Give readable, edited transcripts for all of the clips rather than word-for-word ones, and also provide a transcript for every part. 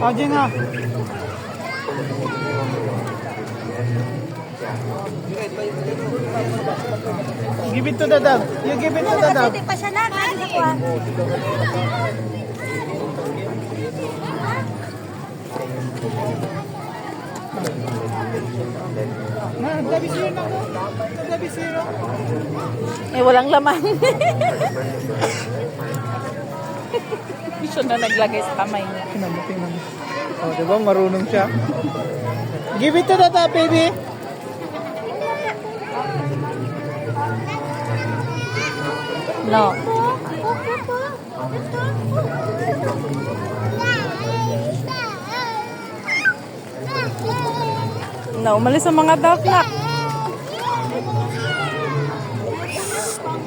Aja nga. Give it to the dog. You give it to the dog. Pwede pa siya na. Ano ko ah? Na, tabi zero na ko. Tabi zero. Eh, walang laman. Hindi siya na naglagay sa kamay niya. Tingnan mo, tingnan mo. Oh, diba? Marunong siya. Give it to the dog, baby. No. No, umalis ang mga duck na.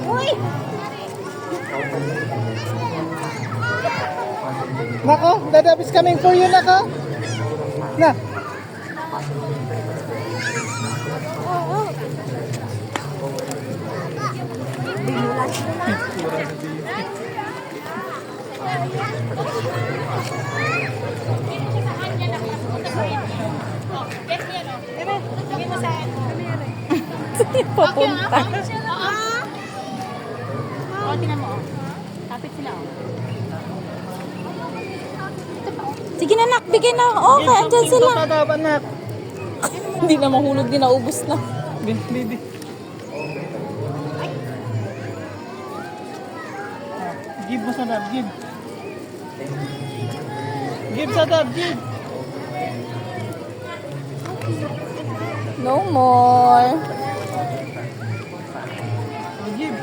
Uy! Nako, the dog is coming for you, nako. Na. Papunta. Oo, tingnan mo. Kapit sila. Sige na, nak. Bigay na. Okay, andyan sila. Tataba, anak. Hindi na mahulog din. Naubos na. Baby. Give mo sa dad, give. Give sa dad, give. No more. Give.